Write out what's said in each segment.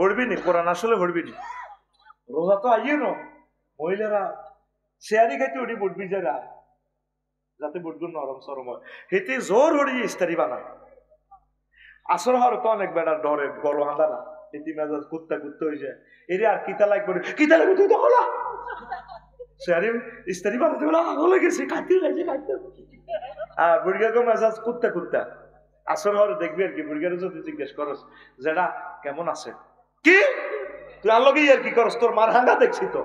পড়বি নি কোরআন আসলে পড়বি নি রোজা তো আইয়ে না মহিলারা শেয়ারি খাইতে উঠি বুটবি যারা যাতে বুটগুলো নরম সরম হয় হেতে জোর হড়িয়ে ইস্তারি বানায় আসর হওয়ার তো অনেক বেড়া ডরে গরু হাঁদা না এটি মেজাজ কুত্তা কুত্তা হয়ে যায় এরে আর কিতা লাগবে কিতা লাগবে তুই তো হলা শেয়ারি ইস্তারি বানাতে বলে হলে গেছে খাইতে লাগছে খাইতে আর বুড়িগাকে মেজাজ কুত্তা কুত্তা আসর হওয়ার দেখবি আর কি বুড়িগারে যদি জিজ্ঞেস করস যেটা কেমন আছে কি তুই আর লগেই আর কি করস তোর মার হাঙ্গা দেখছি তো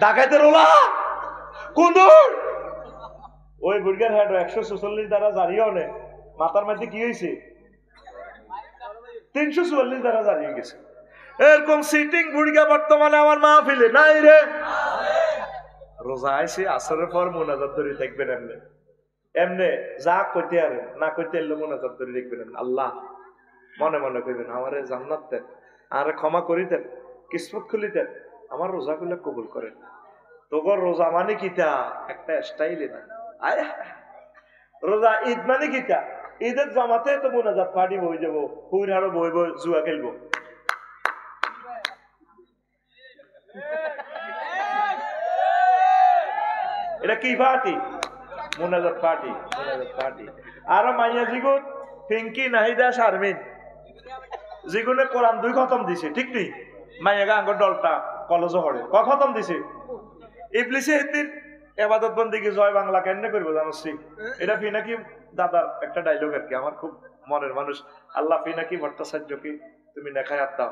ডাকাইতে রোলা কোন ওই বুড়িগার হেড 144 দ্বারা জারিও নে মাথার মধ্যে কি হয়েছে 344 দ্বারা জারি হয়ে গেছে এরকম সিটিং বুড়িগা বর্তমানে আমার মাহফিলে নাই রে রোজা আইছে আসরের পর মোনাজাত ধরে থাকবেন এমনি এমনি যা কইতে আর না কইতে এলে মোনাজাত ধরে দেখবেন আল্লাহ মনে মনে কইবেন আমারে জান্নাত দেন আরে ক্ষমা করিতেন কিসমত খুলিতেন আমার রোজাগুলো কবুল করেন তোর রোজা মানে কিতা একটা স্টাইলে না আয় রোজা ঈদ মানে কিতা ঈদের জামাতে তো মোনাজাত পার্টি বই যাবো হুইর হারো বই বই জুয়া খেলবো এটা কি পার্টি মোনাজাত পার্টি আর মাইয়া জিগুন পিঙ্কি নাহিদা শারমিন যেগুলো কোরআন 2 খতম দিছে ঠিক নেই মাইয়াগা আঙ্গুর দলটা কলেজ হড়ে খতম দিছে ইবলিসে এতির এবাদত বন্দিকে জয় বাংলা কেন করবো জানোসি এটা ফিনাকি দাদার একটা ডায়লগ আর কি আমার খুব মনের মানুষ আল্লাহ ফিনাকি ভট্টাচার্যকে তুমি নেখায়াত দাও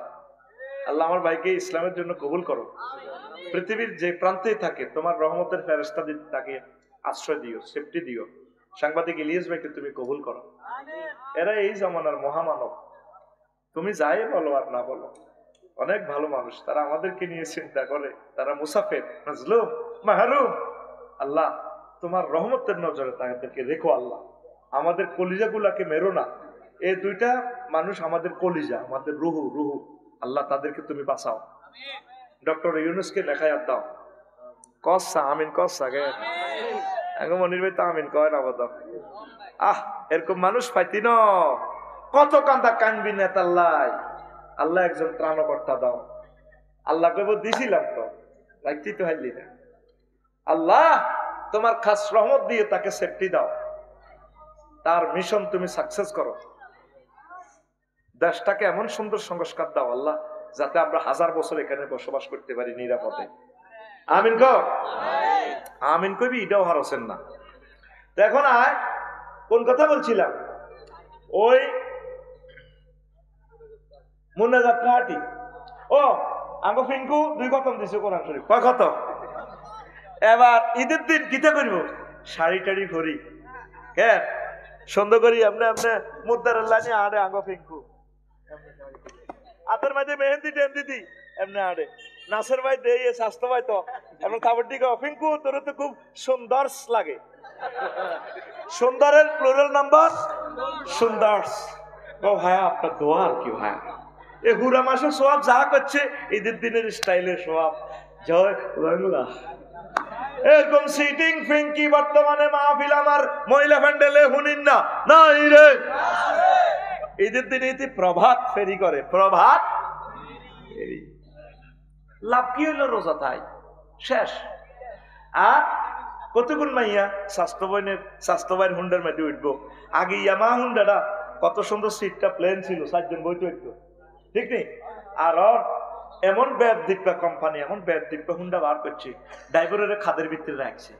আল্লাহ আমার ভাইকে ইসলামের জন্য কবুল করো পৃথিবীর যে প্রান্তেই থাকে তোমার রহমতের ফেরেশতা তাকে আশ্রয় দিও সেফটি দিও সাংবাদিক ইলিয়াস ভাইকে তুমি কবুল করো এরা এই জামানার মহামানব তুমি যাই বলো আর না বলো অনেক ভালো মানুষ তারা আমাদেরকে নিয়ে চিন্তা করে তারা মুসাফির মাজলুম মাহরুম আল্লাহ তোমার রহমতের নজরে তাদেরকে রেখো আল্লাহ আমাদের কলিজা গুলাকে মেরো না এই দুইটা মানুষ আমাদের কলিজা আমাদের রুহু আল্লাহ তাদেরকে তুমি বাঁচাও ডক্টর ইউনুসকে লেখায়াত দাও কসা আমিন কসা গে আগে মনির ভাই তো আমিন কয় না বাদ এরকম মানুষ পাইতি ন কত কান্দা কানবি নেতাল্লাই আল্লাহ একজন ত্রাণকর্তা দাও আল্লাহ কইব দিছিলাম তো রাখতি তো হাইলি না আল্লাহ তোমার খাস রহমত দিয়ে তাকে সেফটি দাও তার মিশন তুমি সাকসেস করো দেশটাকে এমন সুন্দর সংস্কার দাও আল্লাহ যাতে আমরা 1000 বছর এখানে বসবাস করতে পারি নিরাপদে আমিন গো আমিন কইবি এটাও হারছেন না তো এখন আয় কোন কথা বলছিলাম ওই মোনাজাত পার্টি ও আমগো ফিঙ্কু 2 খতম দিছে কোরআন শরীফ কয় খতম এবার ঈদের দিন কিতা করব শাড়ি টাড়ি ভরি হ্যাঁ সুন্দর করি আপনি মুদ্দার লানি আড়ে আমগো ফিঙ্কু আতর মাঝে মেহেন্দি টেন্দি দি এমনি আড়ে নাসের ভাই দেই স্বাস্থ্য ভাই তো এমন খাবারটি ফিঙ্কু তোর তো খুব সুন্দর লাগে সুন্দরের প্লুরাল নাম্বার সুন্দর ও ভাইয়া আপনার দোয়া আর কি ভাইয়া এই হুরা মাসের সোয়াব যা করছে ঈদের দিনের স্টাইলের সোয়াব জয় বাংলা এরকম সিটিং ফিঙ্কি বর্তমানে মাহফিল আমার মহিলা প্যান্ডেলে হুনিন না নাই রে ঈদের দিনে ইতি প্রভাত ফেরি করে প্রভাত ফেরি লাভ কি হইল রোজা তাই শেষ আর কতক্ষণ মাইয়া স্বাস্থ্যবান হুন্ডার মধ্যে উঠবো আগে ইয়ামা হুন্ডাটা কত সুন্দর সিটটা প্লেন ছিল 4 জন বইতে উঠতো ঠিক নেই আর এমন ব্যাড দিব্যা কোম্পানি এমন ব্যাড দিব্যা হুন্ডা বার করছে ড্রাইভারের খাদের ভিতরে রাখছে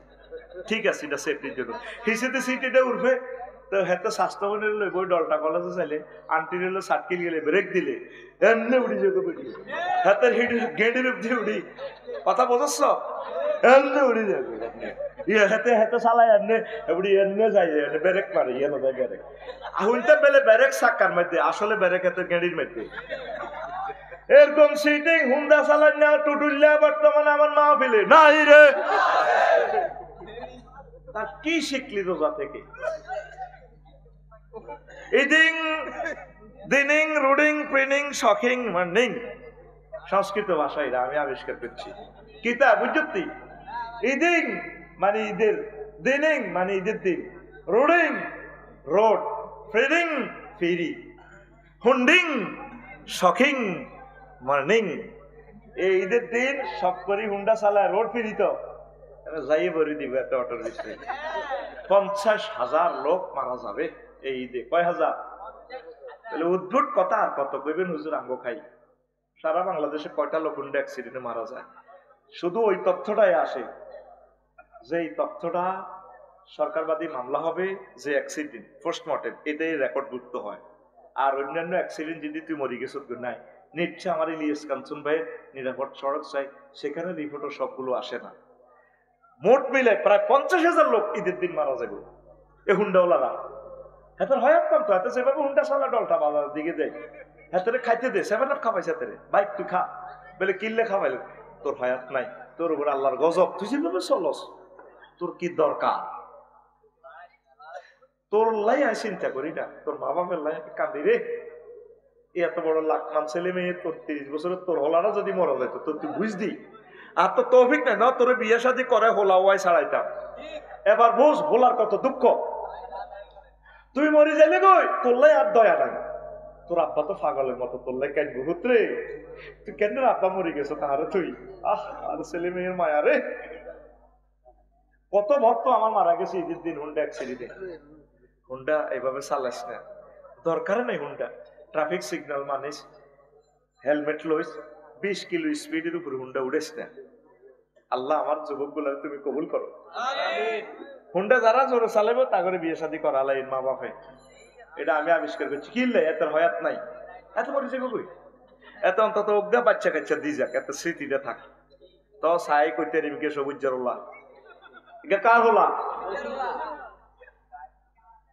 ঠিক আছে এটা সেফটির জন্য হিসেবে সিট এটা উঠবে তো হেতে স্বাস্থ্যবানের বই ডলটা কলেজে চাইলে আন্টির হলো সাটকিল গেলে ব্রেক দিলে এমনি উড়ি যেতে পারি হাতের গেঁড়ির অব্দি উড়ি কথা বোঝাচ্ছ এমনি উড়ি যাবে হেতে হেতে চালাই এমনি উড়ি এমনি যাই ব্রেক মারে ইয়ে নয় ব্রেক আহুনটা বেলে ব্রেক সাক্কার মধ্যে আসলে ব্রেক হেতে গেঁড়ির মধ্যে এরকম সিটিং হুন্ডা চালাই না টুটুল্লা বর্তমানে আমার মাহফিলে নাই রে তা কি শিখলি রোজা থেকে ইডিং দিনিং রুডিং প্রিনিং শখিং মার্নিং সংস্কৃত ভাষায় আমি আবিষ্কার করছি কিতা বুঝতি ইডিং মানে ঈদের দিনিং মানে ঈদের দিন রুডিং রোড ফিরিং ফিরি হুন্ডিং শখিং মর্নিং। এই ঈদের দিন সব করি হুন্ডা চালায় রোড ফিরিত যাইয়ে ভরি দিব এত অটোর ভিতরে। 50,000 লোক মারা যাবে এই ঈদে। কয় হাজার? তাহলে উদ্ভুত কথা আর কত কইবেন হুজুর আঙ্গ খাই। সারা বাংলাদেশে কয়টা লোক হুন্ডা অ্যাক্সিডেন্টে মারা যায়? শুধু ওই তথ্যটাই আসে যে এই তথ্যটা সরকারবাদী মামলা হবে যে অ্যাক্সিডেন্ট পোস্টমর্টেম এটাই রেকর্ডভুক্ত হয়। আর অন্যান্য অ্যাক্সিডেন্ট যদি তুই মরি গেছ নাই নিশ্চয় আমার ইলিয়াস কাঞ্চন ভাইয়ের নিরাপদ সড়ক চাই, সেখানে রিপোর্টও সবগুলো আসে না। মোট মিলে প্রায় 50,000 লোক ঈদের দিন মারা যাবে এ হুন্ডাওয়ালারা। হাতে হয়াত কম তো, হাতে সেভাবে হুন্ডা চালা ডলটা বাজার দিকে দেয়, হাতে খাইতে দে 7 আপ খাওয়াইছে হাতে বাইক তুই খা বলে কিনলে খাওয়াইলে তোর হয়াত নাই, তোর উপর আল্লাহর গজব, তুই যেভাবে চলস তোর কি দরকার? তোর লাই আমি চিন্তা করি না, তোর মা বাপের লাই কান্দি রে। এত বড় লাখমান ছেলে মেয়ে তোর 30 বছরের তোর হলারা যদি মরা যেত তোর তুই বুঝদি। আর তো তৌফিক নাই না তোর বিয়ে শাদী করে হোলা ওয়াই ছাড়াইতাম। এবার বুঝ হোলার কত দুঃখ। তুই মরি যাইলে গই তোর লাই আর দয়া নাই। তোর আব্বা তো পাগলের মতো তোর লাই কাজ বহুত রে। তুই কেন আব্বা মরি গেছো তাহারে তুই আহ আর ছেলে মেয়ের মায়া রে। কত ভক্ত আমার মারা গেছে ঈদের দিন হুন্ডা অ্যাক্সিডেন্টে। হুন্ডা এইভাবে চালাইস না, দরকার নাই হুন্ডা। ট্রাফিক সিগন্যাল মানিস, হেলমেট লইস, 20 কিলো স্পিডের উপরে হুন্ডা উড়েস না। আল্লাহ আমার যুবক গুলা তুমি কবুল করো। হুন্ডা যারা জোরে চালাবো তা করে বিয়ে শাদী করালাই মা বাপে, এটা আমি আবিষ্কার করছি। কিনলে এত হয়াত নাই, এত করে যাবো কই, এত অন্তত অজ্ঞা বাচ্চা কাচ্চা দি যাক, এত স্মৃতিটা থাক। তো সাই কইতে রিমকে সবুজ জরুল্লাহ এটা কার হলা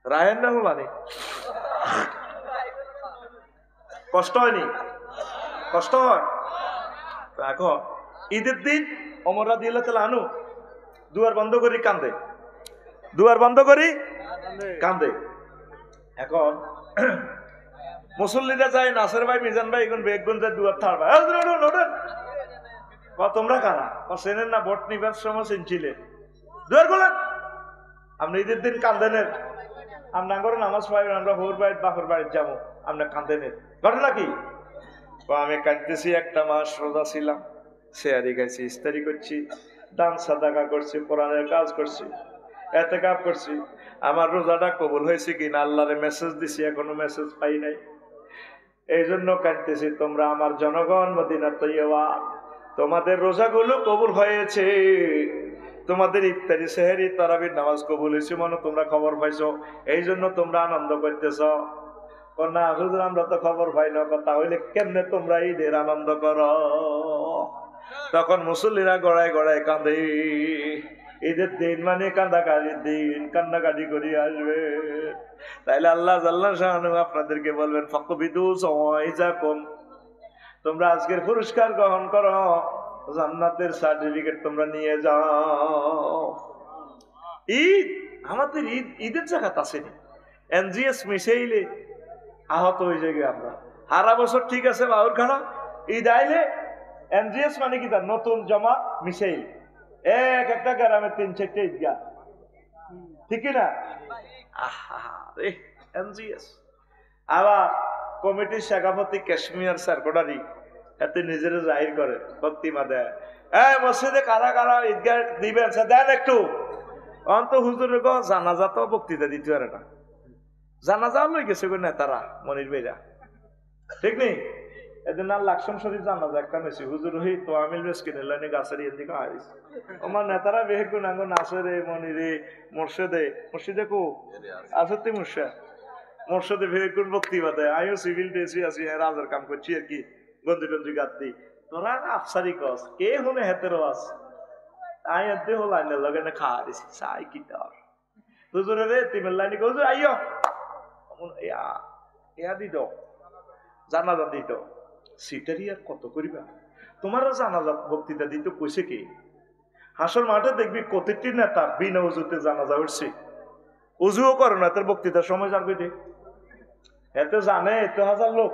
রায়ের না হলা নি? কষ্ট হয়নি? কষ্ট হয়। এখন ঈদের দিন ওমর রাদিয়াল্লাহু তাআলা আনহু দুয়ার বন্ধ করি কান্দে, দুয়ার বন্ধ করি কান্দে। এখন মুসল্লিরা যায়, নাসের ভাই মিজান ভাই এখন বেগুন যায় দুয়ার থার ভাই তোমরা কারা চেনেন না? ভোট নিবার সময় চিনছিলে দুয়ার বলেন। আপনি ঈদের দিন কান্দেনের, আমরা করে নামাজ পড়াই, আমরা হোর বাড়ির বাপের বাড়ির যাবো, আমরা কান্দেনের ঘটনা কি? আমি কাঁদতেছি, একটা মাস রোজা ছিলাম, শেয়ারি গাইছি, ইস্তারি করছি, দান সাদাকা করছি, কোরআনের কাজ করছি, এতেকাফ করছি। আমার রোজাটা কবুল হয়েছে কিনা আল্লাহরে মেসেজ দিছি, এখনো মেসেজ পাই নাই। এই জন্য কাঁদতেছি। তোমরা আমার জনগণ মদিনা তৈয়বা, তোমাদের রোজাগুলো কবুল হয়েছে, তোমাদের ইফতারি সেহরি তারাবির নামাজ কবুল হয়েছে মনে তোমরা খবর পাইছো, এই জন্য তোমরা আনন্দ করতেছ। না হুজুর আমরা তো খবর পাই না, তাহলে কেমনে তোমরা ঈদের আনন্দ করো? তখন মুসল্লিরা গড়ায় গড়ায় কাঁদে। ঈদের দিন মানে কান্দাকাটির দিন, কান্নাকাটি করে আসবে। তাইলে আল্লাহ জাল্লা শাআনহু আপনাদেরকে বলবেন ফাকবিদু সাওয়াইজাকুম, তোমরা আজকের পুরস্কার গ্রহণ করো, জান্নাতের সার্টিফিকেট তোমরা নিয়ে যাও। ঈদ আমাদের ঈদ, ঈদের জায়গাত আসেনি। এনজিএস মিসাইলে আহত হয়ে যাই আমরা সারা বছর, ঠিক আছে বাউর খানা, ঈদ আইলে এনজিএস মানে কি তার নতুন জমা মিসাইল, এক একটা গ্রামে 3-4টা ঈদগাহ, ঠিক না? এনজিএস আবার কমিটির সভাপতি কাশ্মীর সার্কোটারি এতে নিজেরা জাহির করে, বক্তৃতা দেয়, মসজিদে কারা কারা ঈদগাহ দিবেন দেন একটু। অন্ত হুজুরের গো জানাজা তো বক্তৃতা দিতে পারে না, জানাজা লই গেছে গো নেতারা মনির ভাইরা, ঠিক নেই? এদিন আর লাকসাম শরীফ জানাজা একটা মেসি হুজুর হই তো আমিল বেশ কিনে লাইনে গাছের এদিকে হারিস আমার নেতারা বেহে কোন আঙ্গ নাসরে মনিরে মোর্শেদে, মুর্শিদে কো আসতে মুর্শা মোর্শেদে বেহে কোন বক্তৃতা দেয়। আমিও সিভিল ড্রেসি আছি, রাজার কাম করছি আর কি, গঞ্জি টঞ্জি গাদ দি। তোরা আফসারি কস কে হনে হেতেরও আস, আই এতে হল আইনের লগে না খাওয়া দিছি চাই কি তার হুজুরে রে তিমের লাইনে হুজুর আইও ইয়া দিত জানাজা দিত সিটারি আর কত করিবা। তোমারও জানাজা বক্তৃতা দিত কইছে কি? হাসর মাঠে দেখবি কতটি নেতা বিনা উজুতে জানাজা উঠছে, উজুও করে না, তার বক্তৃতার সময় যাবে দে এতে জানে এত হাজার লোক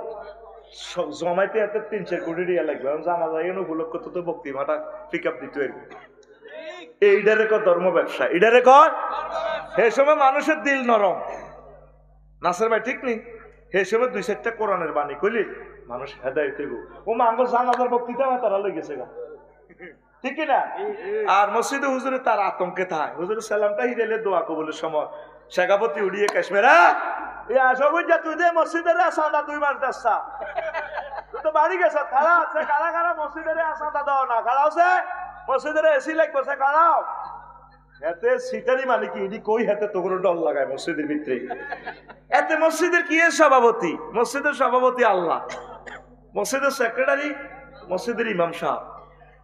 জমাইতে এত 3-4 কোটি টাকা লাগবে, জানাজা এন উপলক্ষ তো বক্তৃতাটা পিক আপ দিতে পারবে। এইটারে কয় ধর্ম ব্যবসা, এটারে কয় সেই সময় মানুষের দিল নরম। নাসের ভাই ঠিক নেই, সেই সময় 2-4টা কোরআনের বাণী কইলি মানুষ হেদায়েত হইব ও মাঙ্গো জানাজার বক্তৃতা তারা লই গেছে গা ঠিক না আর মসজিদে হুজুরে তার আতঙ্কে থাকে হুজুরের সালামটা হিরেলে দোয়া কবুলের সময় শেখাপতি উড়িয়ে কাশ্মীরা এই আসব যা তুই যে মসজিদের আসান্দা 2 মাস দেশা তুই তো বাড়ি গেছ খাড়া আছে কারা কারা মসজিদের আসান্দা দাও না খাড়া আছে মসজিদের এসি লাগবে সে খাড়াও এতে সিটারি মানে কি এডি কই হাতে তো কোনো ডর লাগায় মসজিদের ভিতরে এতে মসজিদের কি এর সভাপতি মসজিদের সভাপতি আল্লাহ মসজিদের সেক্রেটারি মসজিদের ইমাম সাহেব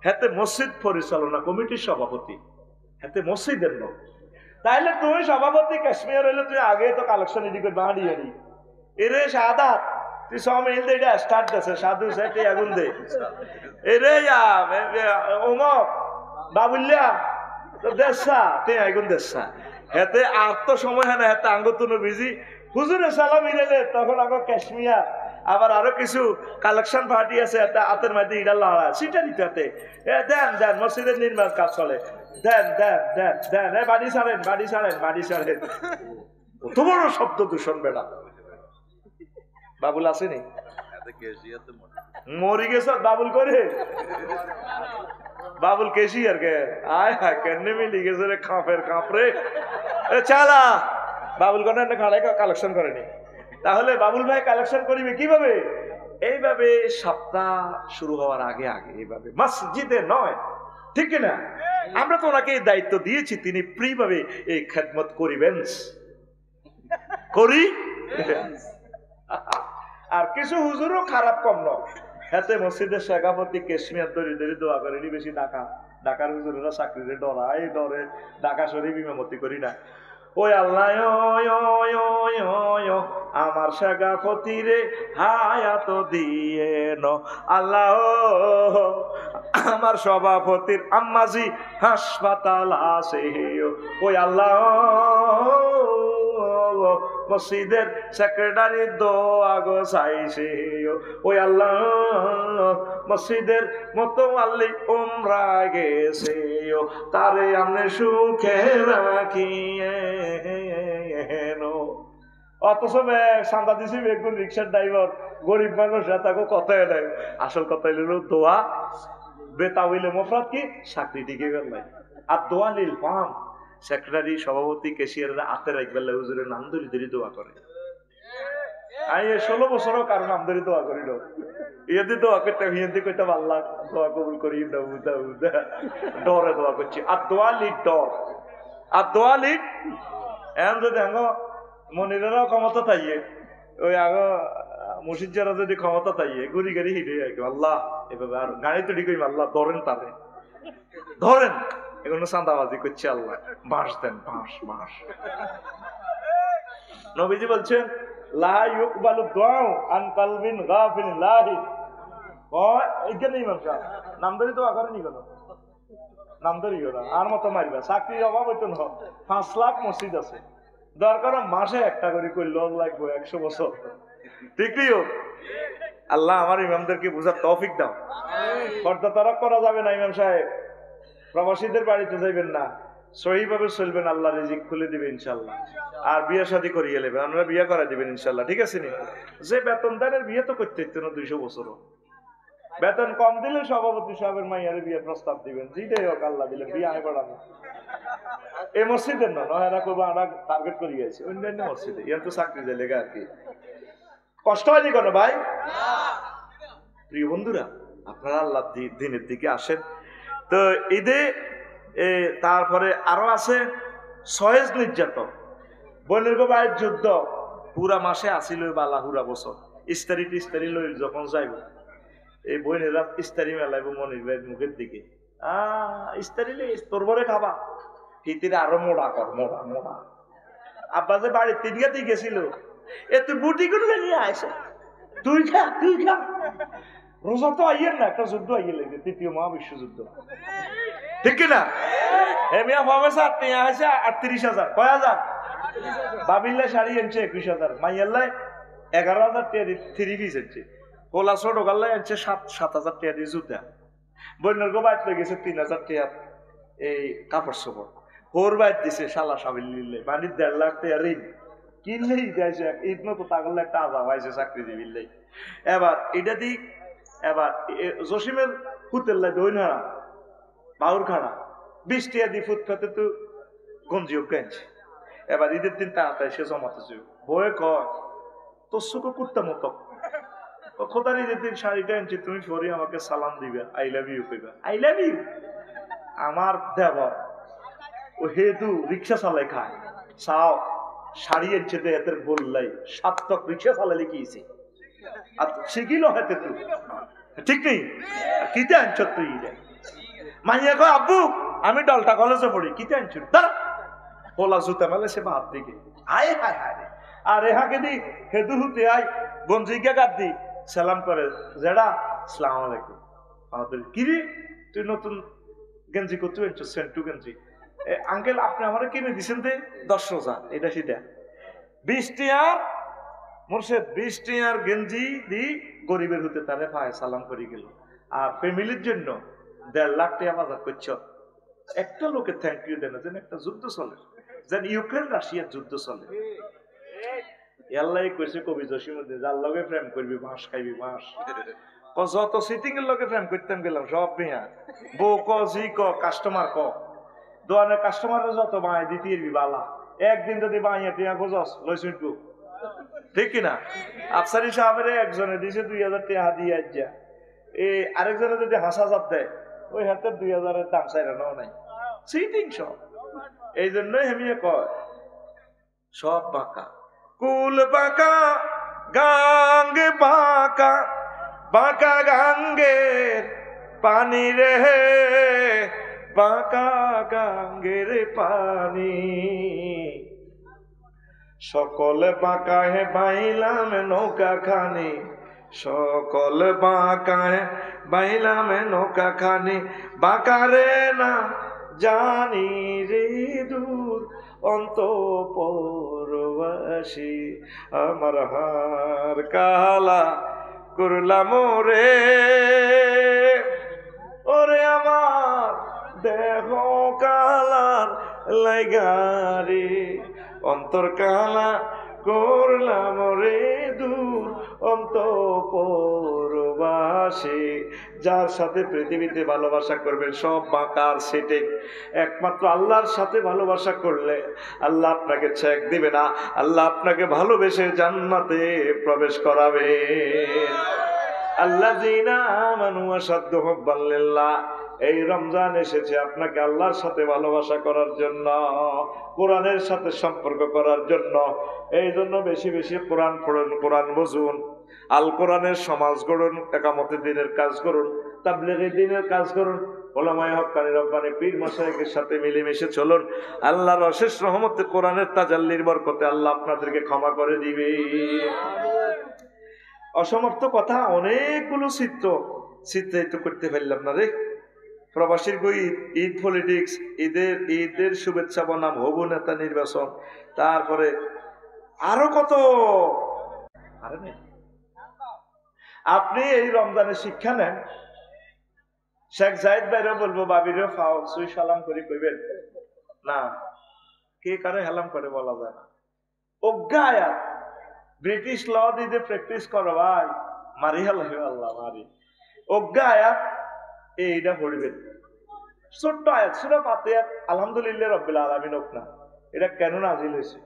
হাতে মসজিদ পরিচালনা কমিটির সভাপতি হাতে মসজিদের লোক তাইলে তুমি সভাপতি কাশ্মীর হইলে তুই আগে তো কালেকশন এডি করে বাড়িয়ে নি এরে সাদাত তুই সব মিল দে এটা স্টার্ট দেছে সাধু সেটি আগুন দে এরে ওমক বাবুল্লা তো দেশা তুই আগুন দেশা হেতে আর তো সময় হয় না হেতে আঙ্গুতুনো বিজি হুজুরে সালাম ইরেলে তখন আগো কাশ্মীর আবার আরো কিছু কালেকশন পার্টি আছে একটা হাতের মধ্যে ইডা লড়া সেটা নিতে দেন দেন মসজিদের নির্মাণ কাজ চলে দেন দেন দেন দেন বাড়ি ছাড়েন বাড়ি ছাড়েন বাড়ি ছাড়েন কত বড় শব্দ দূষণ বেড়া বাবুল আসেনি মরি গেছ বাবুল করে বাবুল কেশি আর কে আয় হ্যাঁ কেন মিলি গেছে রে খাপের কাপড়ে চালা বাবুল কোন খাড়াই কালেকশন করেনি তাহলে বাবুল ভাই কালেকশন করিবে কিভাবে এইভাবে সপ্তাহ শুরু হওয়ার আগে আগে এইভাবে মসজিদে নয় ঠিক না আমরা তো ওনাকে এই দায়িত্ব দিয়েছি তিনি ফ্রি ভাবে এই খেদমত করিবেন করি আর কিছু হুজুরও খারাপ কম নয় হাতে মসজিদের শেখাপতি কাশ্মীর দরি দরি দোয়া করেনি বেশি ঢাকার হুজুরেরা চাকরিতে ডরাই ডরে ঢাকা শরীফ ইমামতি করি না ওই আল্লাহ আমার শেখাপতি রে হায়াত দিয়ে ন আল্লাহ আমার সভাপতির আম্মাজি হাসপাতাল আছে ওই আল্লাহ মসজিদের সেক্রেটারি দোয়া গো চাইছে ওই আল্লাহ মসজিদের মোতাল্লি উমরা গেছে তারে আমনে সুখে রাখিয়ে অথচ সান্দা দিছি বেগুন রিক্সার ড্রাইভার গরিব মানুষ তাকে কথাই নাই আসল কথা হইল দোয়া বেতা হইলে মফরাত কি চাকরি টিকে গেল নাই আর দোয়া নীল পাম সেক্রেটারি সভাপতি কেশিয়াররা হাতে রাখবে হুজুরের নাম ধরি ধরি দোয়া করে আমি 16 বছরও কারো নাম ধরি দোয়া করিল ইয়েদি দোয়া করতে হিন্দি কইতে আল্লাহ দোয়া কবুল করি ডরে দোয়া করছি আর দোয়া লিড ডর আর দোয়া লিড এমন যদি আঙ্গ মনিরেরও ক্ষমতা তাইয়ে ওই আগো মুর্শিদারা যদি ক্ষমতা তাইয়ে গুড়ি গাড়ি হিটে আল্লাহ এভাবে আর গাড়ি তৈরি করি আল্লাহ ধরেন তারে ধরেন এগুলো চাঁদাবাজি করছে আল্লাহ বাঁশ দেন বাঁশ বাঁশ নবীজি বলছেন লা ইউকবালু দুআউ আন কালবিন গাফিল লাহি এইখানে ইমাম সাহেব নাম ধরে দোয়া করেনি কেন নাম ধরি ওরা আর মতো মারিবা চাকরির অভাব হইতো না 5 লাখ মসজিদ আছে দরকার মাসে একটা করে করলে লাগবে 100 বছর ঠিক নেই আল্লাহ আমার ইমামদেরকে বুঝার তৌফিক দাও পর্দা তরক করা যাবে না ইমাম সাহেব প্রবাসীদের বাড়িতে যাইবেন না সহিভাবে চলবেন আল্লাহ রিজিক খুলে দিবে ইনশাল্লাহ আর বিয়ে শাদী করিয়ে নেবেন আপনারা বিয়ে করা দিবেন ইনশাল্লাহ ঠিক আছে নি যে বেতনদারের বিয়ে তো করতে হইতো না 200 বছরও বেতন কম দিলে সভাপতি সাহেবের মাইয়ারে বিয়ে প্রস্তাব দিবেন যেটাই হোক আল্লাহ দিলে বিয়ে আয় বাড়ানো এই মসজিদের না এরা করবো আমরা টার্গেট করে গেছি অন্যান্য মসজিদে এর তো চাকরি যায় লেগে আর কি কষ্ট হয়নি কোনো ভাই প্রিয় বন্ধুরা আপনারা আল্লাহ দিনের দিকে আসেন তো ঈদে তারপরে আরো আছে সহেজ নির্যাতন বনের ভাইয়ের যুদ্ধ পুরা মাসে আসিল বালাহুরা বছর ইস্তারি লই যখন যাইব এই বইনেরা ইস্তারি মেলাইব মনির ভাইয়ের মুখের দিকে ইস্তারি তোর বরে খাবা হিতিরে আরো মোড়া কর মোড়া মোড়া আব্বা যে বাড়ির তিনগাতেই গেছিল তুই বুটি করে নিয়ে আসে তুই খা রোজা তো আইয়ের না একটা যুদ্ধ আইয়ে লেগে ৩য় মহাবিশ্বযুদ্ধ ঠিক কিনা হেমিয়া ভাবেছে 38,000 কয় হাজার বাবিল্লা শাড়ি আনছে 21,000 মাইয়াল্লায় 11,000 থ্রি পিস আনছে পোলা ছোট গাল্লায় আনছে 7,000 টাকা দিয়ে জুতা বন্যার গো বাইট লেগেছে 3,000 টাকা এই কাপড় চোপড় ওর বাইট দিছে শালা সাবিল্লিল্লে মানে 1.5 লাখ টাকা ঋণ কিনলেই দেয় ঈদ মতো তাগলে একটা আজাব হয়েছে চাকরিজীবীর। এবার এটা দিই, এবার জসিমের ফুতের লাই দই না বাউর খাড়া 20 টাকা দিয়ে ফুট খাতে তো গঞ্জিও কেনছে। এবার ঈদের দিন তাড়াতাড়ি সে জমাতেছে, বয়ে কয় তোর সুখে কুত্তা মতো খোদার ঈদের দিন শাড়িটা আনছি, তুমি পরে আমাকে সালাম দিবে, আই লাভ ইউ কইবা। I love you? আমার দেবর ও হেতু রিক্সা চালাই খায়, চাও শাড়ি আনছে দে এতের বললাই সার্থক রিক্সা চালালে কিছে আর শিখিল হাতে তুই ঠিক নেই কিতে আনছ তুই? মাইয়া কয় আব্বু আমি ডলটা কলেজে পড়ি, কিতে আনছ? দাঁড়া পোলা জুতা মেলে সে ভাত দিকে আয় হায় হায়। আর এহাকে দি হেতু হুতে আয় গঞ্জিকে কাট দি সালাম করে, জেডা সালাম আলাইকুম। আমাদের কিরে তুই নতুন গেঞ্জি করতে আনছ, সেন্টু গেঞ্জি। আঙ্কেল আপনি আমার কিনে দিচ্ছেন দে 10 রোজা, এটা সেটা 20 টাকার মুর্শেদ 20 টাকার গেঞ্জি দি গরিবের হতে তারে পায় সালাম করে গেল। আর ফ্যামিলির জন্য 1.5 লাখ টাকা বাজার করছ। একটা লোকে থ্যাংক ইউ দেন যেন একটা যুদ্ধ চলে, যেন ইউক্রেন রাশিয়ার যুদ্ধ চলে। আল্লাহ কইছে কবি জসিমউদ্দিন, যার লগে প্রেম করবি মাস খাইবি মাস। যত সিটিং এর লগে প্রেম করতেন গেলাম সব মিয়া বউ ক জি ক কাস্টমার ক দোয়ানের কাস্টমারের যত বাঁয় দিতে বালা, একদিন যদি বাঁইয়া টিয়া খোঁজস লইছুন ঠিক কিনা? আফসারি সাহেবের একজনে দিছে 2000 টাকা দিয়ে যা, এই আরেকজনে যদি 1000 দেয় ওই হাতে 2000 দাম চাইরা নাও নাই, সিটিং সব। এই জন্যই হেমিয়ে কয় সব বাঁকা, কুল বাঁকা গাঙ্গে বাঁকা, বাঁকা গাঙ্গের পানি রে, বাঁকা গাঙ্গের পানি। সকলে বাঁকা হে বাইলাম নৌকা খানি, সকল বাঁকা হে বাইলাম নৌকা খানি, বাঁকা রে না জানি রে দূর অন্তঃপুরবাসী, আমার হার কালা করলাম রে, ওরে আমার দেহ কালার লাইগারে, অন্তর কালা করলাম রে দূর অন্তঃপুরবাসী। যার সাথে পৃথিবীতে ভালোবাসা করবেন সব বাঁকার সেটিং, একমাত্র আল্লাহর সাথে ভালোবাসা করলে আল্লাহ আপনাকে চেক দিবে না, আল্লাহ আপনাকে ভালোবেসে জান্নাতে প্রবেশ করাবে। আল্লাযীনা আমানু আশাদ্দু হুব্বান লিল্লাহ। এই রমজান এসেছে আপনাকে আল্লাহর সাথে ভালোবাসা করার জন্য, কোরআনের সাথে সম্পর্ক করার জন্য। এই জন্য বেশি বেশি কোরআন পড়ুন, কোরআন বুঝুন, আল কোরআনের সমাজ গড়ুন, একামতে দ্বীনের কাজ করুন, তাবলীগে দ্বীনের কাজ করুন, উলামায়ে হক্কানি রব্বানি পীর মাশায়েখের সাথে মিলেমিশে চলুন। আল্লাহর অশেষ রহমতে কোরআনের তাজাল্লির বরকতে আল্লাহ আপনাদেরকে ক্ষমা করে দিবে। অসমর্থ কথা অনেকগুলো চিত্রায়িত করতে পারলাম না রে। প্রবাসীর ঈদ, ঈদ পলিটিক্স, ঈদের শুভেচ্ছা বনাম হবু নেতা নির্বাচন, তারপরে আরো কত। আরে নেই, আপনি এই রমজানের শিক্ষা নেন। শেখ জাহিদ ভাইরে বলবো বাবিরে ফাও সুই সালাম করে কইবেন না, কে কারে হেলাম করে বলা যায় না। অজ্ঞা আয়াত ব্রিটিশ ল দিয়ে প্র্যাকটিস করো ভাই, মারি হেলাই আল্লাহ মারি। অজ্ঞা আয়াত এইটা পড়বেন, ছোট্ট আয়াত সূরা ফাতিহা আলহামদুলিল্লাহ রাব্বিল আলামিন হোক না, এটা কেন নাজিল হয়েছে,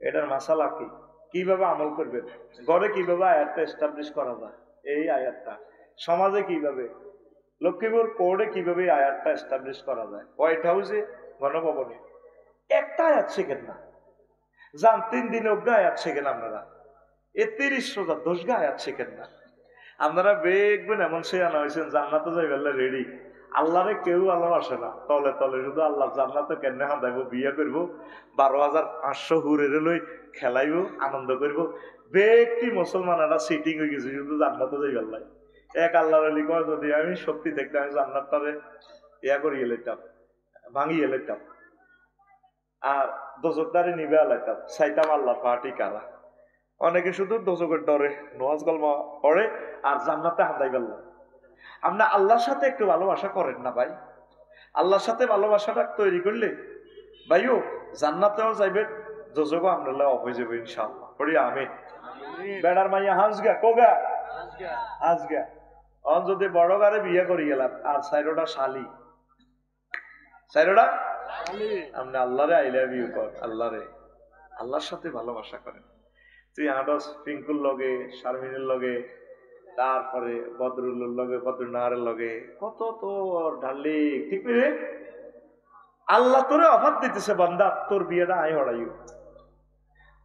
এটার মাসালা কি, কিভাবে আমল করবেন, ঘরে কিভাবে আয়াতটা এস্টাবলিশ করা যায়, এই আয়াতটা সমাজে কিভাবে, লক্ষ্মীপুর কোর্টে কিভাবে আয়াতটা এস্টাবলিশ করা যায়, হোয়াইট হাউসে, গণভবনে। একটা আয়াত শেখেন না, যান 3 দিনে অজ্ঞা আয়াত শেখেন আপনারা, 30 রোজা 10 গা আয়াত শেখেন না আপনারা। দেখবেন এমন সে আনা হয়েছেন জান্নাতে যাইবেন রেডি, আল্লাহরে কেউ ভালোবাসে না, তলে তলে শুধু আল্লাহ জান্নাতে কেনে হাঁদাইবো, বিয়ে করবো, 12,500 হুরের লই খেলাইবো, আনন্দ করবো। ব্যক্তি মুসলমানেরা সিটিং হয়ে গেছে শুধু জান্নাতে যাইবার লাই। এক আল্লাহর আলী কয় যদি আমি শক্তি দেখতে আমি জান্নাতটারে ইয়া করিয়ে লইতাম, ভাঙিয়ে লইতাম, আর দোজকদারে নিবে আলাইতাম, চাইতাম আল্লাহ পার্টি কারা। অনেকে শুধু দোজকের ডরে নওয়াজ গলমা পড়ে আর জান্নাতে হাঁদাই গেল। আপনার আল্লাহর সাথে একটু ভালোবাসা করেন না ভাই, আল্লাহর সাথে ভালোবাসাটা তৈরি করলে ভাইও জান্নাতেও যাইবেন, যোজগো আমরা অফ হয়ে যাবো ইনশাআল্লাহ পড়ি আমি বেড়ার মাইয়া হাঁসগা কোগা হাঁসগা অন যদি বড় গারে বিয়ে করি গেলাম আর সাইরোটা শালি সাইরোটা আপনি আল্লাহরে আই লাভ ইউ কর আল্লাহরে আল্লাহর সাথে ভালোবাসা করেন তুই আডস পিঙ্কুর লগে শারমিনের লগে তারপরে বদরুল্লুর লগে বদরুন্নাহারের লগে কত তোর ঢালি ঠিক রে আল্লাহ তোরে অফার দিতেছে বান্দা তোর বিয়েটা আই হড়াইও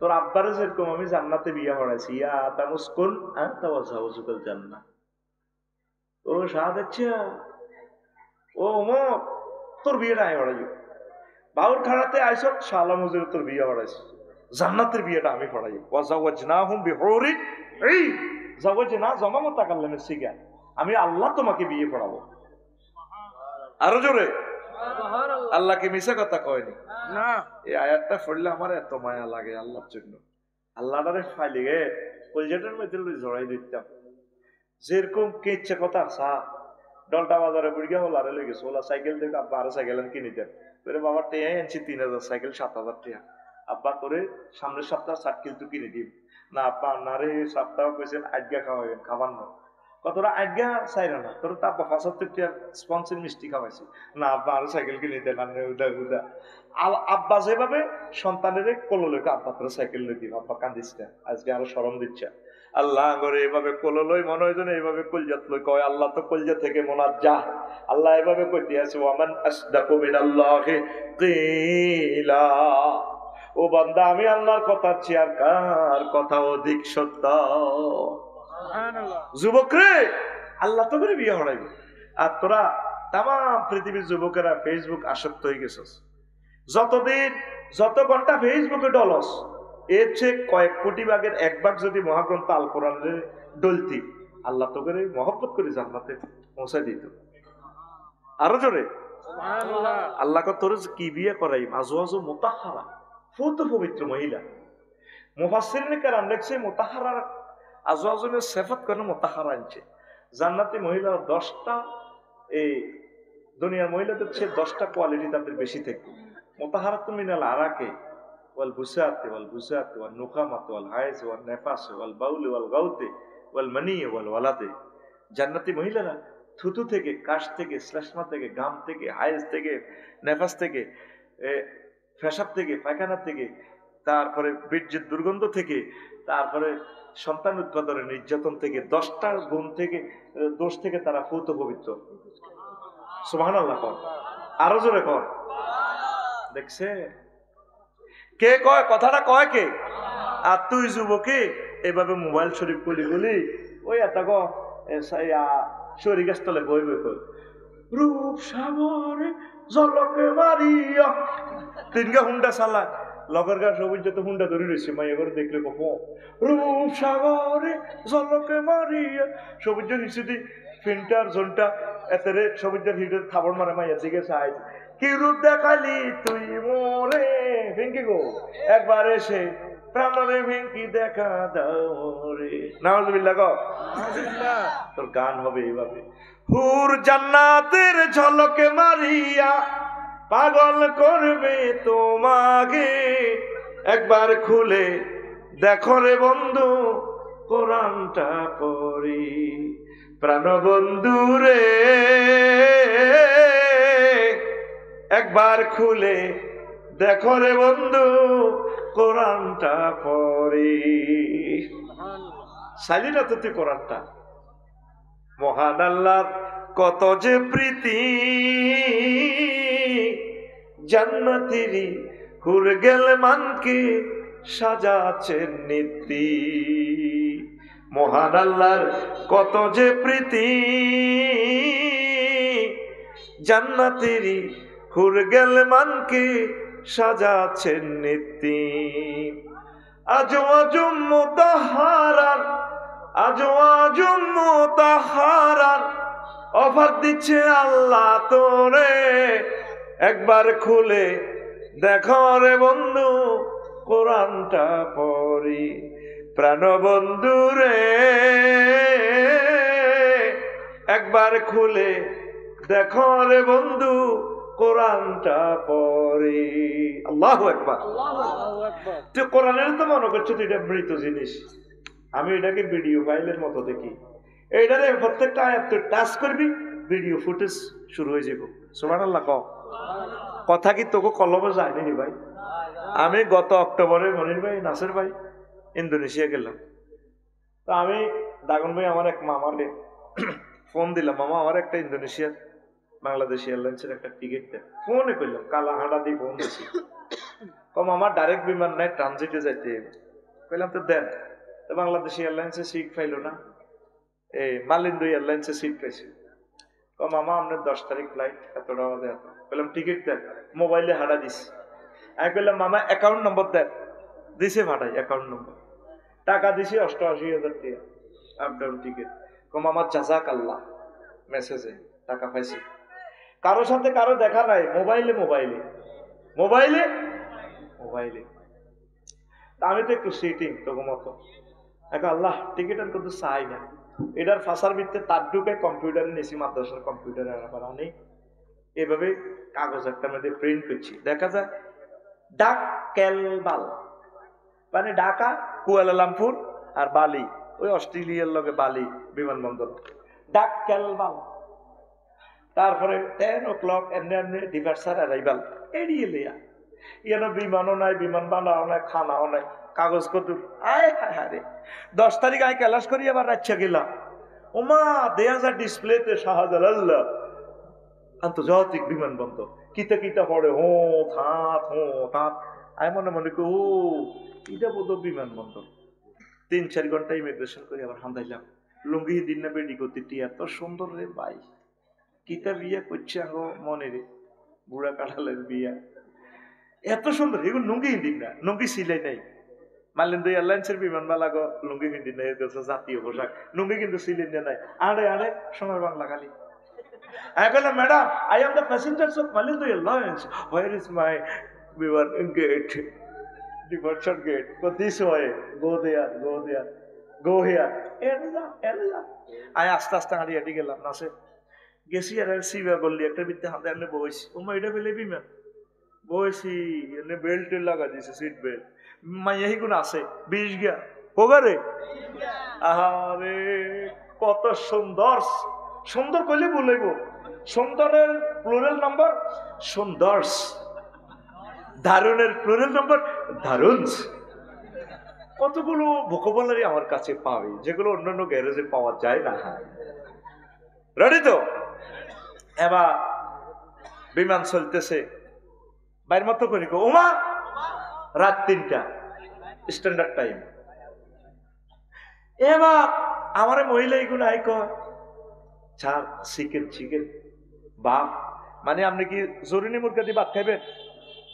তোর আব্বারে যেরকম আমি জান্নাতে বিয়ে হড়াইছি ইয়া তামুসকুন আনতা ওয়া যাওজুকাল জান্নাহ ও শাহাদাচ্ছা ও অমুক তোর বিয়েটা আই হড়াইও বাউর খাড়াতে আইসত শালা মুজির তোর বিয়ে হড়াইছি জান্নাতের বিয়েটা আমি পড়াই ওয়া যাওয়াজনাহুম বিহুরিন এই যাওয়াজনা জমা মুতাকাল্লিমের সিগা আমি আল্লাহ তোমাকে বিয়ে পড়াবো আরো জোরে আল্লাহ কি মিছা কথা কয়নি না এই আয়াতটা পড়লে আমার এত মায়া লাগে আল্লাহর জন্য আল্লাহটারে ফাইলি গে কলজাটার মধ্যে জড়াই দিতাম যেরকম কে ইচ্ছা কথা সা ডলটা বাজারে বুড়িয়া হল আরে লেগেছে ওলা সাইকেল দেখে আব্বা আরো সাইকেল কিনে দেন তোরে বাবার টেয়া আনছি 3000 সাইকেল 7000 টাকা আব্বা তোরে সামনের সপ্তাহ সাইকেল তো কিনে দিন না আব্বা আপনারে সপ্তাহ কইছেন আজ্ঞা খাওয়াবেন খাবার না কতটা আজ্ঞা চাইরা না তোর তো আব্বা 75 টাকা স্পন্সর মিষ্টি খাওয়াইছি না আব্বা আরো সাইকেল কিনে দেন আনে উদা উদা আব্বা যেভাবে সন্তানের কোলো লেখা আব্বা তোর সাইকেল লেখি আব্বা কান্দিস না আজকে আরো শরম দিচ্ছে আল্লাহ করে এভাবে কোলো লই মনে হয় যেন এইভাবে কলজাত লই কয় আল্লাহ তো কলজা থেকে মোনাজ্জাহ আল্লাহ এভাবে কইতে আছে ওয়ামান আসদাকু মিনাল্লাহি কিলা ও বান্দা আমি আল্লাহর কথা চেয়ার কার কথা অধিক সত্য যুবক রে আল্লাহ তো করে বিয়ে হড়াইবে আর তোরা তাম পৃথিবীর যুবকেরা ফেসবুক আসক্ত হয়ে গেছস যতদিন যত ঘন্টা ফেসবুকে ডলস এর চেয়ে কয়েক কোটি ভাগের এক ভাগ যদি মহাগ্রন্থ আল কোরআনের ডলতি আল্লাহ তো করে মহব্বত করে জান্নাতে পৌঁছায় দিত আরো জোরে আল্লাহ তোর কি বিয়ে করাই আজওয়াজ মুতাহহারা ফুত পবিত্র মহিলা মুফাসসিরিনে কেরাম লেখছে মুতাহহারা আজওয়াজের সিফাত করে মুতাহহারা আনছে জান্নাতি মহিলা 10টা এই দুনিয়ার মহিলাদের চেয়ে 10টা কোয়ালিটি তাদের বেশি থাকে মুতাহহারাতুন মিনাল আরাকে ওয়াল বুসাত ওয়াল বুসাত ওয়াল নুখামাত ওয়াল হাইজ ওয়াল নেফাস ওয়াল বাউল ওয়াল গাউতে ওয়াল মানি ওয়াল ওয়ালাদে জান্নাতি মহিলারা থুতু থেকে কাশ থেকে শ্লেষ্মা থেকে ঘাম থেকে হাইজ থেকে নেফাস থেকে পেশাব থেকে পায়খানা থেকে তারপরে বীর্যের দুর্গন্ধ থেকে তারপরে সন্তান উৎপাদনের নির্যাতন থেকে 10টা গুণ থেকে দোষ থেকে তারা পূত পবিত্র সুবহানাল্লাহ কর আরো জোরে কর দেখছে কে কয় কথাটা কয় কে আর তুই যুবকে এভাবে মোবাইল শরীফ খুলি খুলি ওই এত গো শরীর গাছতলে বই বই কর রূপ সাগরে জলকে মারিয়া তিনগা হুন্ডা চালা লগর গা সবুজ যত হুন্ডা ধরে রয়েছে মাইয়া করে দেখলে কপ রূপ সাগরে জলকে মারিয়া সবুজ নিচে দি ফিল্টার জোনটা এতে সবুজের হিটের খাবার মারে মাইয়ার দিকে চাই কি রূপ দেখালি তুই মোরে ভেঙ্কি গো একবার এসে প্রাণরে ভেঙ্কি দেখা দাও রে নাউজুবিল্লাহ গো তোর গান হবে এইভাবে হুর জান্নাতের ঝলকে মারিয়া পাগল করবে তোমাকে একবার খুলে দেখো রে বন্ধু কোরআনটা পড়ি প্রাণ বন্ধু রে একবার খুলে দেখো রে বন্ধু কোরআনটা পড়ি চাইলি না তো তুই কোরআনটা মহান আল্লাহর কত যে প্রীতি জান্নাতেরই হুর গেল মানকে সাজাচ্ছেন নীতি মহান আল্লাহর কত যে প্রীতি জান্নাতেরই হুর গেল মানকে সাজাচ্ছেন নীতি আজো আজম মুতাহহারান আজো আজম মুতাহহারান অফার দিচ্ছে আল্লাহ তোরে একবার খুলে দেখো রে বন্ধু কোরআনটা পড়ি প্রাণ বন্ধু রে একবার খুলে দেখো রে বন্ধু কোরআনটা পড়ে। আল্লাহু আকবার। তো কোরআনের তো মনে করছো তো এটা মৃত জিনিস, আমি এটাকে ভিডিও ফাইলের মতো দেখি। এইটারে প্রত্যেকটা আয়াত টাচ করবি, ভিডিও ফুটেজ শুরু হয়ে যাব। সুবহানাল্লাহ। কথা কি তোকে কলমে যায়নি ভাই? আমি গত অক্টোবরে মনির ভাই, নাসির ভাই ইন্দোনেশিয়া গেলাম। তো আমি দাগন ভাই আমার এক মামাকে ফোন দিলাম, মামা আমার একটা ইন্দোনেশিয়ার বাংলাদেশ এয়ারলাইন্সের একটা টিকিট দেন। ফোনে করলাম, কালাহাটা দিয়ে ফোন দিছি। কম আমার ডাইরেক্ট বিমান নাই, ট্রানজিটে যাইতে। কইলাম তো দেন। তো বাংলাদেশ এয়ারলাইন্সে সিট পাইল না, এই মালিন্দু এয়ারলাইন্সে সিট পাইছি। কম মামা আপনার 10 তারিখ ফ্লাইট, এত টাকা দেয়। বললাম টিকিট দেন, মোবাইলে হাঁটা দিছি। আমি বললাম মামা অ্যাকাউন্ট নম্বর দেন, দিছে ভাড়াই অ্যাকাউন্ট নম্বর, টাকা দিছি 88,000 টাকা আপ ডাউন টিকিট। কম আমার জাযাক আল্লাহ, মেসেজে টাকা পাইছি। কারোর সাথে কারো দেখা নাই, মোবাইলে মোবাইলে মোবাইলে মোবাইলে। আমি তো একটু সিটিং তোর মতো, এখন আল্লাহ টিকিট আর কিন্তু চাই না। এটার ফাঁসার ভিত্তিতে তার ঢুকে কম্পিউটারে নিয়েছি, মাদ্রাসার কম্পিউটারে আবার আনি। এভাবে কাগজ একটা মধ্যে প্রিন্ট করছি, দেখা যায় ডাক ক্যালবাল, মানে ঢাকা, কুয়ালালামপুর আর বালি, ওই অস্ট্রেলিয়ার লগে বালি বিমানবন্দর, ডাক ক্যালবাল। তারপরে 10 o'clock এমনি ডিপার্চার অ্যারাইভাল, এড়িয়ে লিয়া। ইয়ানো বিমানও নাই, বিমান বানাও নাই, খানাও নাই, কাগজ কত। আয় হায় হায় রে, 10 তারিখ আমি ক্লাস করি, আবার রাচ্ছা গেলাম। ওমা দেয়া যায় ডিসপ্লেতে শাহজালাল আন্তর্জাতিক বিমানবন্দর, কিতা কিতা পড়ে হো থাত হো থাত। আমি মনে মনে করি ও এটা বোধ বিমানবন্দর। 3-4 ঘন্টা ইমিগ্রেশন করে আবার হান্দাইলাম। লুঙ্গি দিন না বেডি করতে, এত সুন্দর রে ভাই, কিতা বিয়া করছে আঙ্গো মনে রে, বুড়া কাঁঠালের বিয়া, এত সুন্দর। এগুলো লুঙ্গি হিন্দি না, লুঙ্গি সিলাই নাই। মালিন্দু এয়ারলাইন্সের বিমানবালা গো লুঙ্গি হিন্দি নাই, জাতীয় পোশাক। লুঙ্গি কিন্তু সিলাই নাই, আড়ে আড়ে সোনার বাংলা খালি। I go, madam, I am the passengers of Malindu Airlines. Where is my gate? Departure gate. Go this way. Go there. Go there. Go here. Ella. I asked us to get a nase. Gesi আর সিবা গলি একটা বিতে হাতে আনলে বইছি। ওমা এটা ফেলে বিমান বইছি, এনে বেল্ট লাগা দিছে, সিট বেল্ট। মাইয়াহি কোন আছে 20 গিয়া কোবারে। আরে কত সুন্দর, সুন্দর কইলে বলাইব। সুন্দরের প্লুরাল নাম্বার সুন্দরস, দারুণের প্লুরাল নাম্বার দারুণস। কতগুলো ভোকাবুলারি আমার কাছে পাবে, যেগুলো অন্যান্য গ্যারেজে পাওয়া যায় না। রেডি তো? এবার বিমান চলতেছে, বাইর মতো করি গো ওমা, রাত 3টা স্ট্যান্ডার্ড টাইম। এবার আমার মহিলা এগুলো আই কয় ছাড়, চিকেন চিকেন বাপ, মানে আপনি কি জরুরি মুরগা দিয়ে ভাত খাইবেন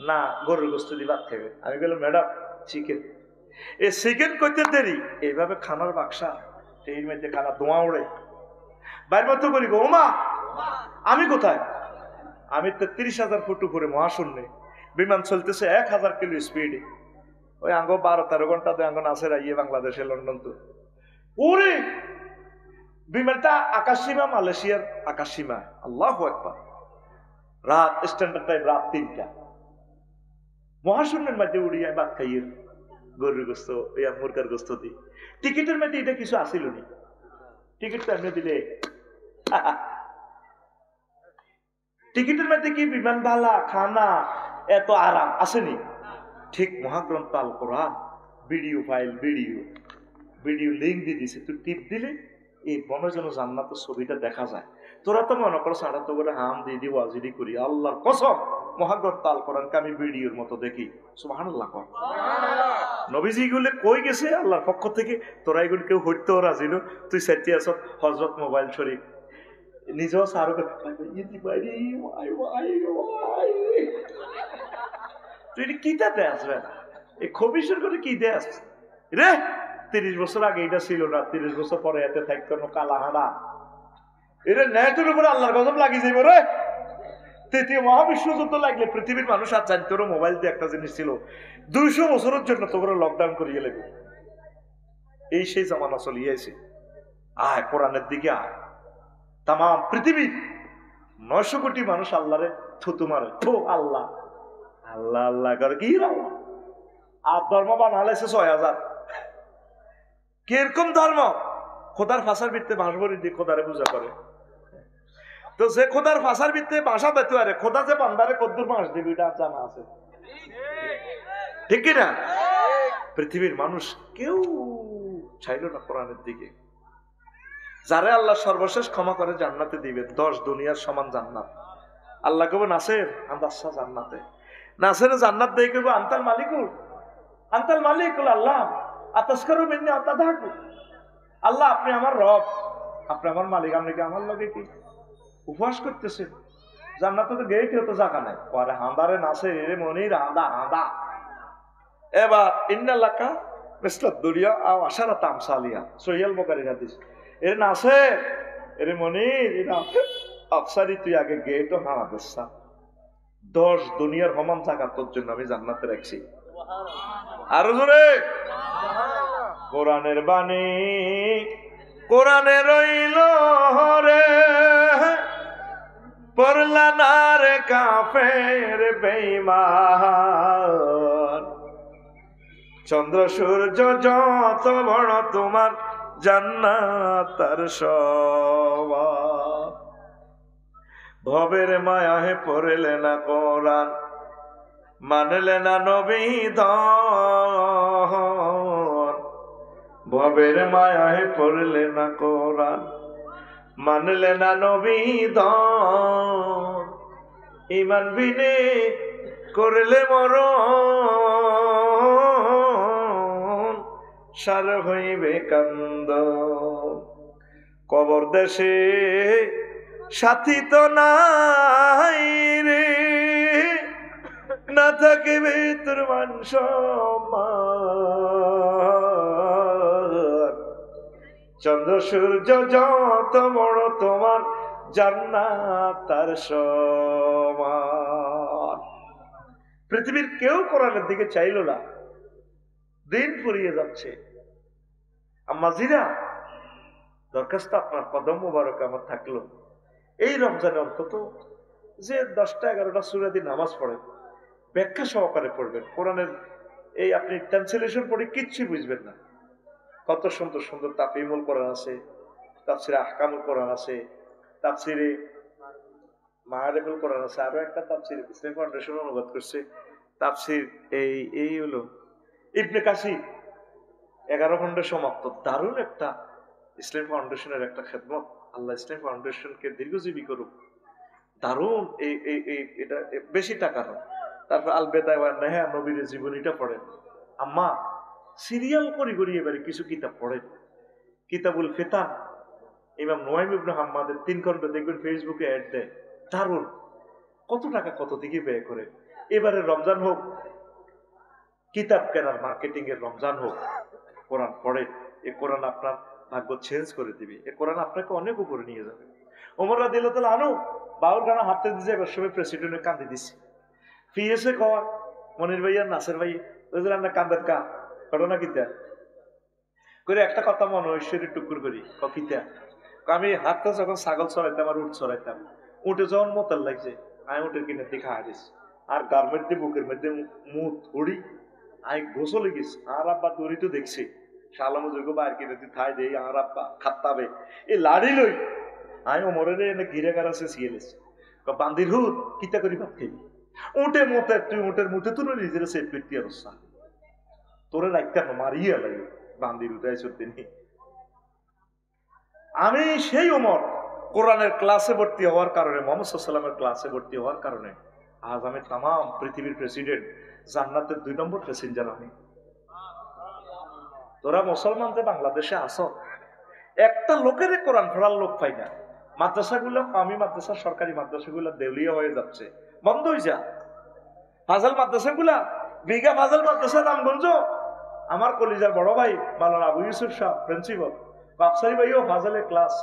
না গরুর গোস্ত দিয়ে ভাত খাইবেন? আমি বললাম ম্যাডাম চিকেন। এই চিকেন করতে দেরি, এইভাবে খানার বাক্সা এই মধ্যে খানা ধোঁয়া উড়ে বাইর মতো করি গো ওমা, আমি কোথায়? আমি 33,000 ফুট উপরে মহাশূন্যে, বিমান চলতেছে 1000 কিলো স্পিডে। ওই আঙ্গ 12-13 ঘন্টা আঙ্গ নাচের আইয়ে বাংলাদেশে লন্ডন। তো ওরে বিমানটা আকাশসীমা, মালয়েশিয়ার আকাশসীমা। আল্লাহু আকবার। রাত স্ট্যান্ডার্ড টাইম, রাত 3টা, মহাশূন্যের মধ্যে উড়িয়ে ভাত খাইয়ে গরুর গোস্ত, মুরগার গোস্ত দিই। টিকিটের মধ্যে এটা কিছু আসিল নি, টিকিটটা এমনি দিলে। টিকিটের মধ্যে কি বিমান ভালা, খানা, এত আরাম আসেনি? ঠিক মহাগ্রন্থ আল কোরআন ভিডিও ফাইল, ভিডিও লিঙ্ক দিয়ে দিছে। তুই টিপ দিলে এই বনজন জান্নাতের ছবিটা দেখা যায়। তোরা তো মনে করো সাড়া তো করে হাম দিয়ে দিব আজিরি করি। আল্লাহর কসম মহাগ্রন্থ আল কোরআনকে আমি ভিডিওর মতো দেখি। সুবহানাল্লাহ। নবীজি গুলো কই গেছে আল্লাহর পক্ষ থেকে, তোরা এগুলো কেউ হইতেও রাজি নো। তুই সেটি আস হজরত মোবাইল শরীফ, নিজেও সারো তুই কিতাতে আসবে না, এই খবিসের করে কি দে আস রে। 30 বছর আগে এটা ছিল না, 30 বছর পরে এতে থাকতো না কালা হাঁড়া। এটা নেটের উপরে আল্লাহর গজব লাগি যাইব রে। তৃতীয় মহাবিশ্ব যুদ্ধ লাগলে পৃথিবীর মানুষ আর জানতো মোবাইল দিয়ে একটা জিনিস ছিল 200 বছরের জন্য তো করে লকডাউন করিয়ে লাগবে। এই সেই জামানা চলিয়েছে। আয় কোরআনের দিকে আয়। তাম পৃথিবীর 900 কোটি মানুষ আল্লাহরে থুতু মারে, থু আল্লাহ আল্লাহ আল্লাহ করে কি আল্লাহ। আর ধর্ম বানালেছে 6000। কিরকম ধর্ম? খোদার ফাঁসার ভিত্তিতে বাঁশ ভরি দিয়ে খোদারে পূজা করে। তো যে খোদার ফাঁসার ভিত্তিতে বাসা পেতে পারে, খোদা যে বান্দারে কদ্দুর বাঁশ দিবি এটা জানা আছে, ঠিক কিনা? পৃথিবীর মানুষ কেউ চাইল না কোরআনের দিকে। যারে আল্লাহ সর্বশেষ ক্ষমা করে জান্নাতে দিবে, 10 দুনিয়ার সমান জান্নাত। আল্লাহ কবে নাসের আন্দাসা জান্নাতে, নাসের জান্নাত দিয়ে কবে আন্তাল মালিকুল, আন্তাল মালিকুল আল্লাহ আতাসকারু মিন্নি আতাদাকু। আল্লাহ আপনি আমার রব, আপনি আমার মালিক, আপনি কি আমার লগে কি উপহাস করতেছেন? জান্নাতে তো গেট হতো জায়গা নাই, পরে হাঁদারে নাসে রে মনির হাঁদা হাঁদা। এবার ইন্নাল্লাকা মিসলাদ দুনিয়া আও আশারাত আমসালিয়া, সহিহ বুখারীর হাদিস। এর নাসে এর মনির এটা আফসারি, তুই আগে গেটও হানা দস্তা, 10 দুনিয়ার সমান জায়গা তোর জন্য আমি জান্নাতে রাখছি। আরো জোরে কোরআনের বাণী, কোরআনে রইল রে, পড়লা না রে কাফের বেঈমান। চন্দ্র সূর্য যত বড় তোমার জান্নাত তার সমান। ভবের মায়াহে পড়লে না কোরআন, মানলে না নবী ধন। ভবের মায়াহে পড়লে না কোরআন, মানলে না নবী ধন। ঈমান বিনে করলে মরণ, সার হইবে কান্দ। কবর দেশে সাথী তো নাই রে, না থাকিবে তোর মান সম্মান। চন্দ্র সূর্য যত বড় তোমার জান্নাত তার সমান। পৃথিবীর কেউ কোরআনের দিকে চাইল না, দিন ফুরিয়ে যাচ্ছে। আম্মাজিরা, দরখাস্ত আপনার কদম মোবারক আমার থাকলো, এই রমজানে অন্তত যে 10টা 11টা সূরা দিয়ে নামাজ পড়েন, ব্যাখ্যা সহকারে পড়বেন। কোরআনের এই আপনি ট্রান্সলেশন পড়ে কিচ্ছু বুঝবেন না। কত সুন্দর সুন্দর তাফহিমুল কোরআন আছে, তাফসিরে আহকামুল কোরআন আছে, তাফসিরে মাআরিফুল কোরআন আছে, আরো একটা তাফসির ইসলাম ফাউন্ডেশন অনুবাদ করছে তাফসির এই হলো ইবনে কাসির 11 খণ্ডে সমাপ্ত। দারুণ একটা ইসলাম ফাউন্ডেশনের একটা খেদমত। আল্লাহ ইসলাম ফাউন্ডেশনকে দীর্ঘজীবী করুক। দারুণ এটা বেশি টাকা হয়। তারপর আল বেদায়া ওয়ান নেহা, নবীর জীবনীটা পড়েন। আম্মা সিরিয়াল করি করি এবারে কিছু কিতাব পড়েন। কিতাবুল ফিতান ইমাম নুয়াইম ইবনে হাম্মাদের 3 খণ্ড দেখবেন ফেসবুকে অ্যাড দেয়, দারুণ। কত টাকা কত দিকে ব্যয় করে। এবারে রমজান হোক, কিতাব কেনার মার্কেটিং এর রমজান হোক, কোরআন পড়ে। এ কোরআন আপনার ভাগ্য চেঞ্জ করে দিবে। এ কোরআন আপনাকে অনেক উপরে নিয়ে যাবে। ওমর রাদিয়াল্লাহু তাআলা আনহু বাউল গানা হাতে দিয়েছে, এবার সময় প্রেসিডেন্টের কান্দি দিচ্ছে। ফিয়েছে কয় মনির ভাইয়া নাসের ভাই বুঝলেন না কান্দের কা ঘটনা কিতা করে একটা কথা মনে ঐশ্বরী টুকুর করি কিতা। আমি হাতটা যখন ছাগল চড়াইতাম আর উঠ চড়াইতাম, উঠে যখন মোতাল লাগছে আমি উঠের কিনে দিয়ে খাওয়া দিস, আর গার মধ্যে বুকের মধ্যে মুখ ধরি আমি গোসলে গেছি। আর আব্বা দড়ি তো দেখছি শালামো যোগ্য বাইর কিনে দিয়ে থাই দেই, আর আব্বা খাত্তাবে এই লাড়ি লই আমি ওমরের এনে ঘিরে গাড়াছে সিয়েলেছি বান্দির হুত কিতা করি ভাত খেলি উঠে মতে, তুই উঠের মুঠে তুলে নিজের সেট করতে অবস্থা তোরে রাখতে মারিয়ে লাগে বান্দির উঠাই তিনি। আমি সেই ওমর কোরআনের ক্লাসে ভর্তি হওয়ার কারণে, মুহাম্মদ সাল্লাল্লাহু আলাইহি ওয়াসাল্লামের ক্লাসে ভর্তি হওয়ার কারণে আজ আমি তাম পৃথিবীর প্রেসিডেন্ট, জান্নাতের 2 নম্বর প্যাসেঞ্জার আমি। তোরা মুসলমান যে বাংলাদেশে আসো, একটা লোকের কোরআন পড়ার লোক পাই না। মাদ্রাসাগুলো কামি মাদ্রাসা, সরকারি মাদ্রাসাগুলো দেউলিয়া হয়ে যাচ্ছে, বন্ধ হয়ে যা। ফাজাল মাদ্রাসাগুলা, বিঘা ফাজাল মাদ্রাসা রামগঞ্জ, আমার কলিজার বড় ভাই মাওলানা আবু ইউসুফ শাহ প্রিন্সিপাল, আফসারি ভাইও ফাজালে ক্লাস।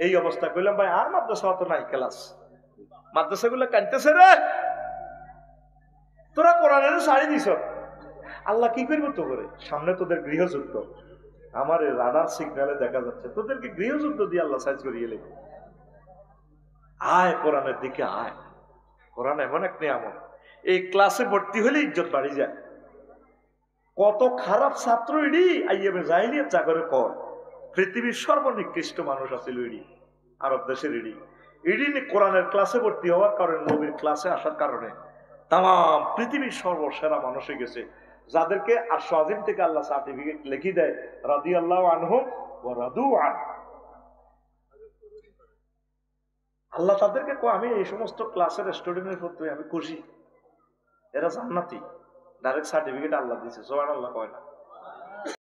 এই অবস্থা কইলাম ভাই আর মাদ্রাসা তো নাই ক্লাস, মাদ্রাসাগুলো কানতেছে রে, তোরা কোরআনের সারি দিছ। আল্লাহ কি করবো তো করে, সামনে তোদের গৃহযুদ্ধ, আমার রাডার সিগন্যালে দেখা যাচ্ছে তোদেরকে গৃহযুদ্ধ দিয়ে আল্লাহ সাইজ করিয়ে এলে। আয় কোরআনের দিকে আয়, কোরআন এমন এক নিয়ামত, এই ক্লাসে ভর্তি হলে ইজ্জত বাড়ি যায়। কত খারাপ ছাত্র ইডি আইয়াবে জাহিলিয়াত জাগরে কর, পৃথিবীর সর্বনিকৃষ্ট মানুষ আছিল ইডি, আরব দেশের ইডি। ইডি কোরআনের ক্লাসে ভর্তি হওয়ার কারণে, নবীর ক্লাসে আসার কারণে তাম পৃথিবীর সর্বসেরা মানুষ হয়ে গেছে, যাদেরকে আরশ আজিম থেকে আল্লাহ সার্টিফিকেট লিখি দেয়, রাদিয়াল্লাহু আনহুম ওয়া রাদু আন। আল্লাহ তাদেরকে কয় আমি এই সমস্ত ক্লাসের স্টুডেন্টের প্রতি আমি খুশি, এরা জান্নাতি, ডাইরেক্ট সার্টিফিকেট আল্লাহ দিছে, সুবহানাল্লাহ কয় না।